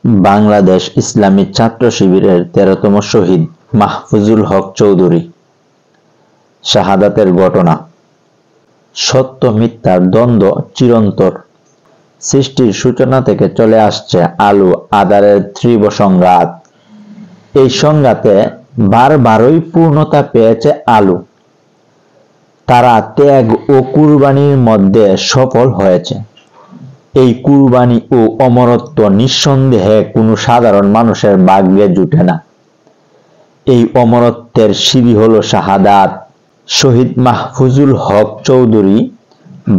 বাংলাদেশ ইসলামী ছাত্র শিবিরের 13তম শহীদ মাহফুজুল হক চৌধুরী। শাহাদাতের ঘটনা। সত্য মিথ্যার দ্বন্দ্ব চিরন্তর। সৃষ্টির সূচনা থেকে চলে আসছে আলো আঁধারের তীব্র সংঘাত। এই সংঘাতে বারবারই পূর্ণতা পেয়েছে আলো। তারা ত্যাগ ও কুরবানির মধ্যে সফল হয়েছে। এই কুরবানি ও অমরত্ব নিঃসন্দেহে কোনো সাধারণ মানুষের ভাগ্যে জুটে না। এই অমরত্বের সিঁড়ি হলো শাহাদাত। শহীদ মাহফুজুল হক চৌধুরী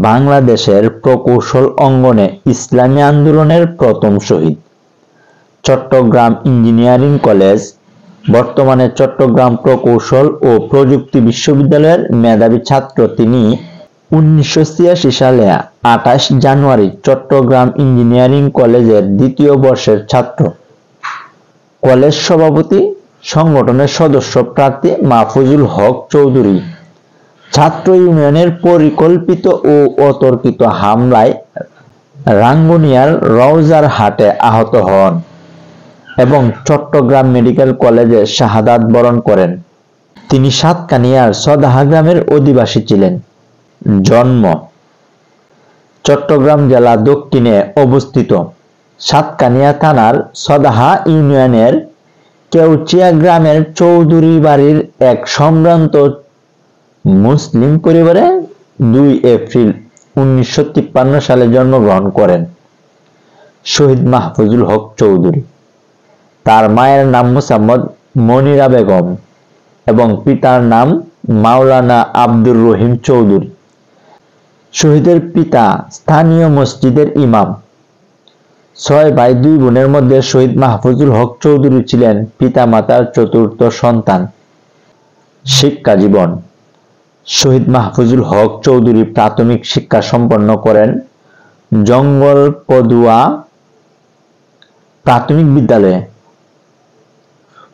বাংলাদেশের প্রকৌশল অঙ্গনে ইসলামী আন্দোলনের প্রথম শহীদ। চট্টগ্রাম ইঞ্জিনিয়ারিং কলেজ, বর্তমানে চট্টগ্রাম প্রকৌশল ও প্রযুক্তি বিশ্ববিদ্যালয়ের মেধাবী ছাত্র তিনি। 1986 সালে 28 জানুয়ারি চট্টগ্রাম ইঞ্জিনিয়ারিং কলেজের দ্বিতীয় বর্ষের ছাত্র। কলেজ সভাপতি, সংগঠনের সদস্য প্রার্থী মাহফুজুল হক চৌধুরী ছাত্র ইউনিয়নের পরিকল্পিত ও অতর্কিত হামলায় রাঙ্গুনিয়ার রওজার হাটে আহত হন এবং চট্টগ্রাম মেডিকেল কলেজে শাহাদাত বরণ করেন। তিনি সাতকানিয়ার সদাহা গ্রামের অধিবাসী ছিলেন। জন্ম চট্টগ্রাম জেলা দক্ষিণে অবস্থিত সাতকানিয়া থানার সদাহা ইউনিয়নের কেউচিয়া গ্রামের চৌধুরী বাড়ির এক সম্ভ্রান্ত মুসলিম পরিবারে 2 এপ্রিল 1953 সালে জন্মগ্রহণ করেন শহীদ মাহফুজুল হক চৌধুরী। তার মায়ের নাম মোসাম্মদ মনিরা বেগম এবং পিতার নাম মাওলানা আব্দুর রহিম চৌধুরী। শহীদের পিতা স্থানীয় মসজিদের ইমাম। 6 ভাই 2 বোনের মধ্যে শহীদ মাহফুজুল হক চৌধুরী ছিলেন পিতামাতার চতুর্থ সন্তান। শিক্ষা জীবন। শহীদ মাহফুজুল হক চৌধুরী প্রাথমিক শিক্ষা সম্পন্ন করেন জঙ্গল পদুয়া প্রাথমিক বিদ্যালয়ে।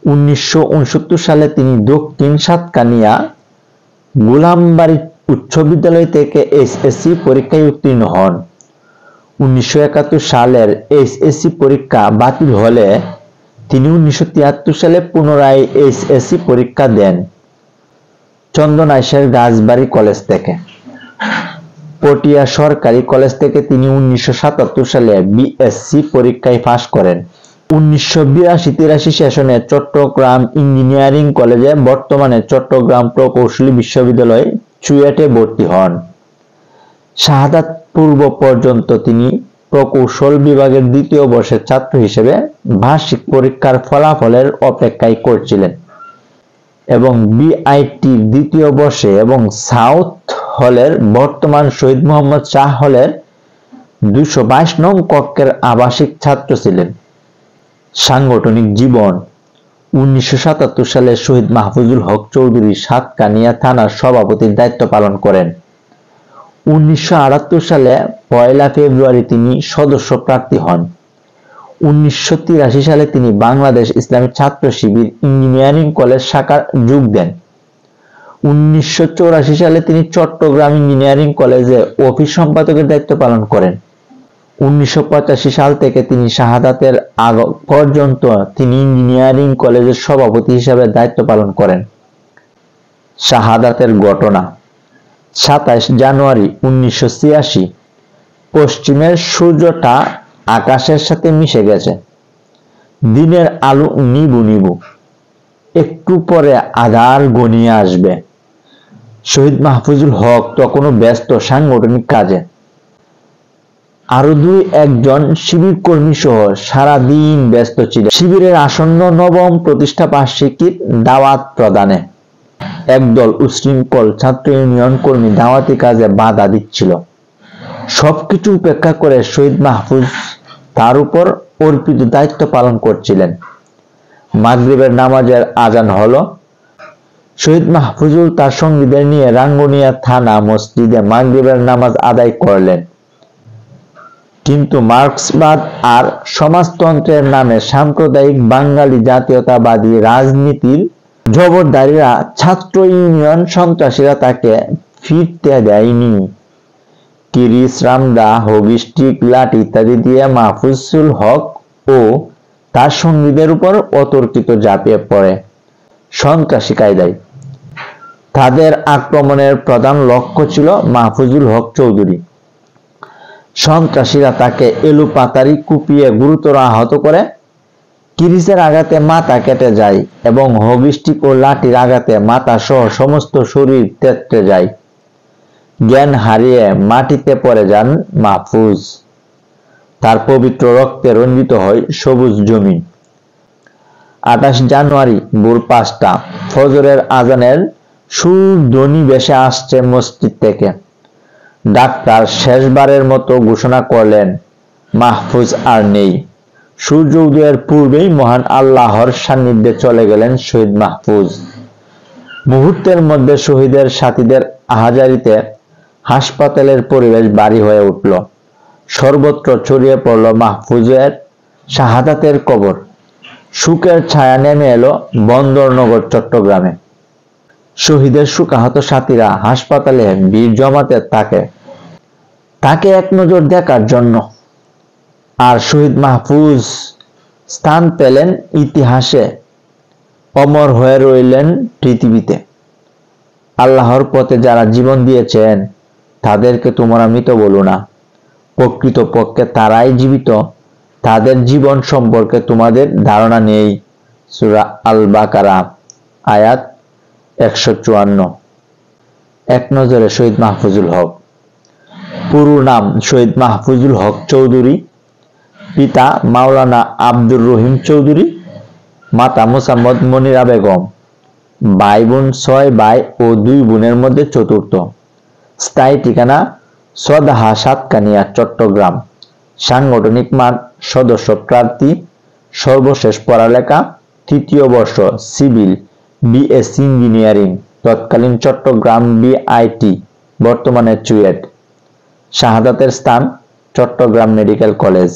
1969 সালে তিনি দক্ষিণ সাতকানিয়া গোলামবাড়ি উচ্চ বিদ্যালয় থেকে এসএসসি পরীক্ষায় উত্তীর্ণ হন। 1971 সালের এসএসসি পরীক্ষা বাতিল হলে তিনি 1973 সালে পুনরায় এসএসসি পরীক্ষা দেন চন্দনাইশের গাছবাড়ি কলেজ থেকে। পটিয়া সরকারি কলেজ থেকে তিনি 1977 সালে বিএসসি পরীক্ষায় পাশ করেন। 1982-83 সেশনে চট্টগ্রাম ইঞ্জিনিয়ারিং কলেজে, বর্তমানে চট্টগ্রাম প্রকৌশলী বিশ্ববিদ্যালয়, চুয়েটে ভর্তি হন। শাহাদাত পূর্ব পর্যন্ত তিনি প্রকৌশল বিভাগের দ্বিতীয় বর্ষের ছাত্র হিসেবে বার্ষিক পরীক্ষার ফলাফলের অপেক্ষায় করছিলেন এবং বিআইটির দ্বিতীয় বর্ষে এবং সাউথ হলের, বর্তমান শহীদ মোহাম্মদ শাহ হলের 222 নং কক্ষের আবাসিক ছাত্র ছিলেন। সাংগঠনিক জীবন। 1977 সালে শহীদ মাহফুজুল হক চৌধুরী সাতকানিয়া থানার সভাপতির দায়িত্ব পালন করেন। 1978 সালে 1 ফেব্রুয়ারি তিনি সদস্য প্রার্থী হন। 1983 সালে তিনি বাংলাদেশ ইসলামী ছাত্র শিবির ইঞ্জিনিয়ারিং কলেজ শাখার যোগ দেন। 1984 সালে তিনি চট্টগ্রাম ইঞ্জিনিয়ারিং কলেজে অফিস সম্পাদকের দায়িত্ব পালন করেন। 1985 সাল থেকে তিনি শাহাদাতের আগ পর্যন্ত তিনি ইঞ্জিনিয়ারিং কলেজের সভাপতি হিসেবে দায়িত্ব পালন করেন। শাহাদাতের ঘটনা। 27 জানুয়ারি 1986। পশ্চিমের সূর্যটা আকাশের সাথে মিশে গেছে। দিনের আলো নিবু নিবু, একটু পরে আঁধার ঘনিয়ে আসবে। শহীদ মাহফুজুল হক তখনও ব্যস্ত সাংগঠনিক কাজে। আরো 2-1 শিবির কর্মী সহ সারাদিন ব্যস্ত ছিলেন শিবিরের আসন্ন নবম প্রতিষ্ঠা বার্ষিকীর দাওয়াত প্রদানে। একদল উশৃঙ্খল ছাত্র ইউনিয়ন কর্মী দাওয়াতি কাজে বাধা দিচ্ছিল। সবকিছু উপেক্ষা করে শহীদ মাহফুজ তার উপর অর্পিত দায়িত্ব পালন করছিলেন। মাগরিবের নামাজের আজান হলো। শহীদ মাহফুজুল তার সঙ্গীদের নিয়ে রাঙ্গুনিয়া থানা মসজিদে মাগরিবের নামাজ আদায় করলেন। কিন্তু মার্ক্সবাদ আর সমাজতন্ত্রের নামে সাম্প্রদায়িক বাঙালি জাতীয়তাবাদী রাজনীতির জবরদারীরা, ছাত্র ইউনিয়ন সন্ত্রাসীরা তাকে ফিরতে দেয়নি। কিরিচ, রামদা, হগি স্টিক, লাঠি ইত্যাদি দিয়ে মাহফুজুল হক ও তার সঙ্গীদের উপর অতর্কিত ঝাঁপিয়ে পড়ে সন্ত্রাসী কায়দায়। তাদের আক্রমণের প্রধান লক্ষ্য ছিল মাহফুজুল হক চৌধুরী। সন্ত্রাসীরা তাকে এলোপাতাড়ি কুপিয়ে গুরুতর আহত করে। কিরিচের আঘাতে মাথা কেটে যায় এবং হকিস্টিক ও লাঠির আঘাতে মাথা সহ সমস্ত শরীর তেতরে যায়। জ্ঞান হারিয়ে মাটিতে পড়ে যান মাহফুজ। তার পবিত্র রক্তে রঞ্জিত হয় সবুজ জমিন। 28 জানুয়ারি ভোর 5টা ফজরের আজানের সুর ধ্বনি ভেসে আসছে মসজিদ থেকে। ডাক্তার শেষবারের মতো ঘোষণা করলেন, মাহফুজ আর নেই। সূর্য উদয়ের পূর্বেই মহান আল্লাহর সান্নিধ্যে চলে গেলেন শহীদ মাহফুজ। মুহূর্তের মধ্যে শহীদের সাথীদের আহাজারিতে হাসপাতালের পরিবেশ ভারী হয়ে উঠল। সর্বত্র ছড়িয়ে পড়ল মাহফুজের শাহাদাতের কবর। শোকের ছায়া নেমে এলো বন্দরনগর চট্টগ্রামে। শহীদের শোকাহত সাথীরা হাসপাতালে ভিড় জমাতে তাকে এক নজর দেখার জন্য। আর শহীদ মাহফুজ স্থান পেলেন ইতিহাসে, অমর হয়ে রইলেন পৃথিবীতে। আল্লাহর পথে যারা জীবন দিয়েছেন তাদেরকে তোমরা মৃত বলো না, প্রকৃতপক্ষে তারাই জীবিত। তাদের জীবন সম্পর্কে তোমাদের ধারণা নেই। সূরা আল বাকারা আয়াত 154। এক নজরে শহীদ মাহফুজুল হক। পুরো নাম শহীদ মাহফুজুল হক চৌধুরী, পিতা মাওলানা আব্দুর রহিম চৌধুরী, মাতা মোসাম্মদ মনিরা বেগম। ভাই বোন 6 ভাই ও 2 বোনের মধ্যে চতুর্থ। স্থায়ী ঠিকানা সদহা সাতকানিয়া চট্টগ্রাম। সাংগঠনিক মান সদস্য প্রার্থী। সর্বশেষ পড়ালেখা 3য় বর্ষ সিভিল বিএসসি ইঞ্জিনিয়ারিং, তৎকালীন চট্টগ্রাম বিআইটি, বর্তমানে চুয়েট। শাহাদাতের স্থান চট্টগ্রাম মেডিকেল কলেজ।